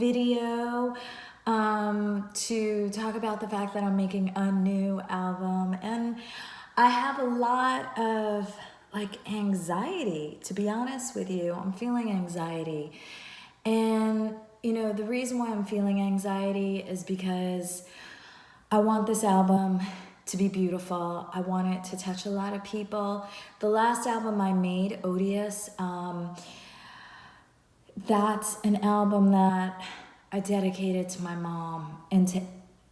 video to talk about the fact that I'm making a new album. And I have a lot of anxiety, to be honest with you. I'm feeling anxiety. And, the reason why I'm feeling anxiety is because I want this album to be beautiful. I want it to touch a lot of people. The last album I made, Odious, that's an album that I dedicated to my mom and to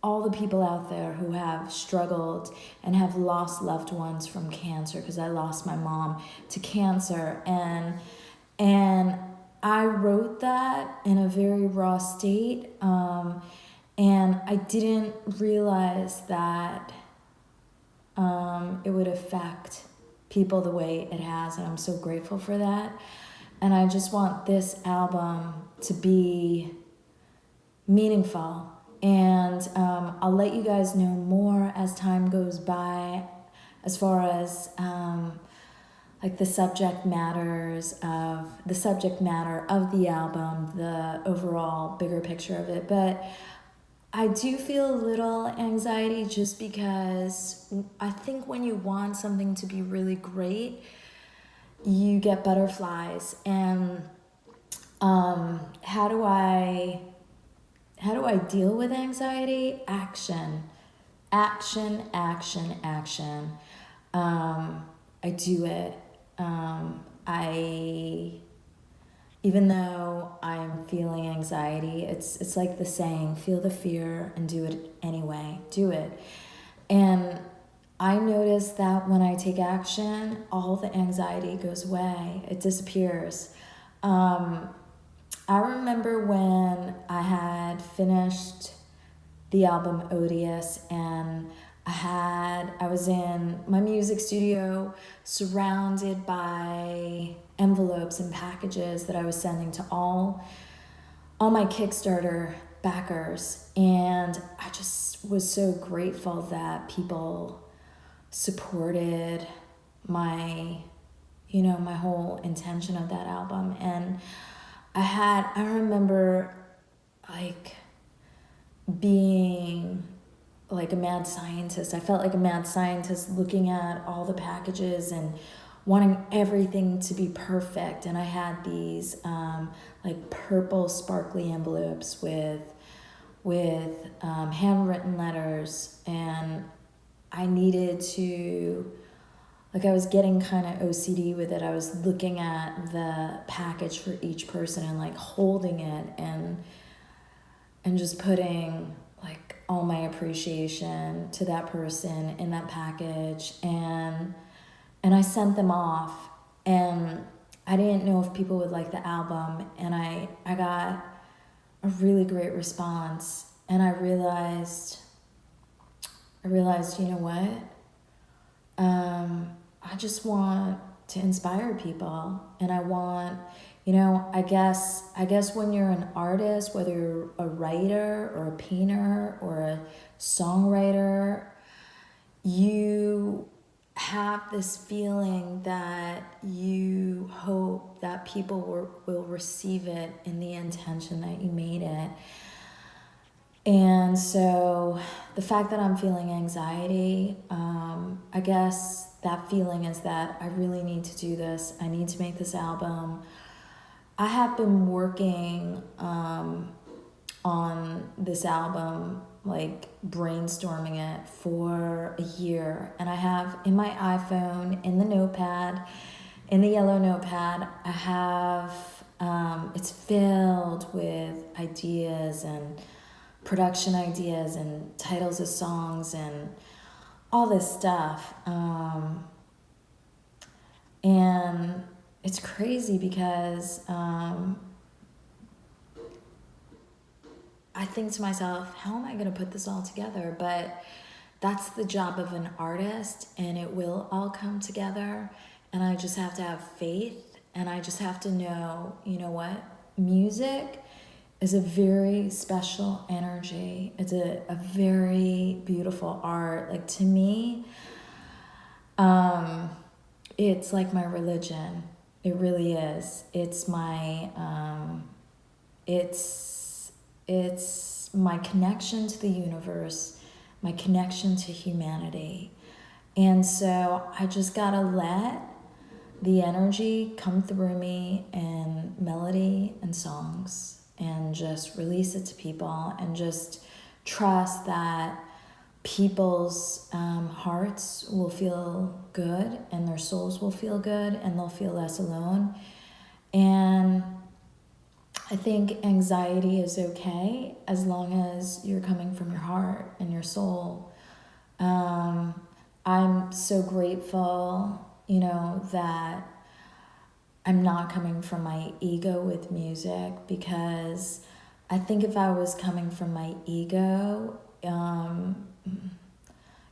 all the people out there who have struggled and have lost loved ones from cancer, because I lost my mom to cancer. And I wrote that in a very raw state, and I didn't realize that it would affect people the way it has, and I'm so grateful for that. And I just want this album to be meaningful. And I'll let you guys know more as time goes by, as far as the subject matter of the album, the overall bigger picture of it. But I do feel a little anxiety just because I think when you want something to be really great, you get butterflies. And how do I deal with anxiety? Action. I do it. Even though I'm feeling anxiety, it's like the saying, feel the fear and do it anyway. Do it. And I notice that when I take action, all the anxiety goes away. It disappears. I remember when I had finished the album Odious, and I was in my music studio surrounded by envelopes and packages that I was sending to all my Kickstarter backers. And I just was so grateful that people supported my whole intention of that album. And I remember being a mad scientist. I felt like a mad scientist looking at all the packages and wanting everything to be perfect. And I had these purple sparkly envelopes with handwritten letters, and I needed to, I was getting kind of OCD with it. I was looking at the package for each person and holding it and just putting all my appreciation to that person in that package. And I sent them off, and I didn't know if people would like the album, and I got a really great response. And I realized, you know what? I just want to inspire people, and I want, I guess when you're an artist, whether you're a writer or a painter or a songwriter, you have this feeling that you hope that people will receive it in the intention that you made it. And so the fact that I'm feeling anxiety, I guess that feeling is that I really need to do this. I need to make this album. I have been working on this album, brainstorming it for a year. And I have in my iPhone, in the notepad, in the yellow notepad, I have, it's filled with ideas and production ideas and titles of songs and all this stuff. And it's crazy because I think to myself, how am I going to put this all together? But that's the job of an artist, and it will all come together. And I just have to have faith, and I just have to know, you know what? Music is a very special energy. It's a very beautiful art. To me, it's like my religion. It really is. It's my, it's It's my connection to the universe, my connection to humanity. And so I just gotta let the energy come through me in melody and songs and just release it to people and just trust that people's hearts will feel good and their souls will feel good and they'll feel less alone. And I think anxiety is okay as long as you're coming from your heart and your soul. I'm so grateful, that I'm not coming from my ego with music, because I think if I was coming from my ego,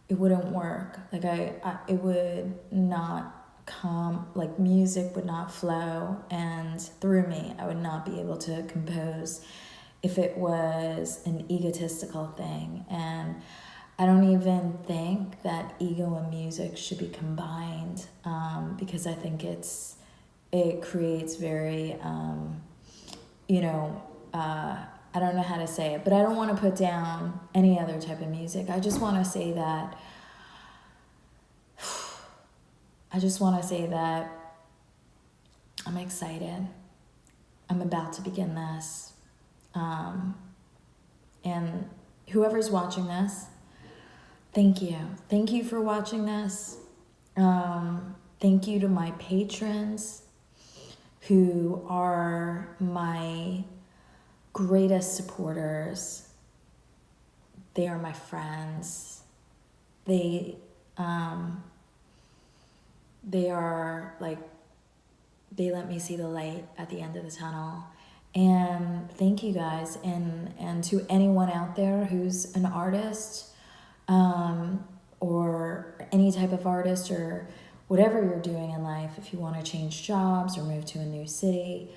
it wouldn't work. Like it would not come, like music would not flow and through me. I would not be able to compose if it was an egotistical thing. And I don't even think that ego and music should be combined, because I think it creates very, I don't know how to say it, but I don't want to put down any other type of music. I just want to say that I'm excited. I'm about to begin this. And whoever's watching this, thank you. Thank you for watching this. Thank you to my patrons who are my greatest supporters. They are my friends. They are like, they let me see the light at the end of the tunnel. And thank you guys. And to anyone out there who's an artist, or any type of artist, or whatever you're doing in life, if you want to change jobs or move to a new city,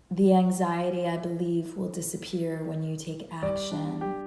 the anxiety, I believe, will disappear when you take action.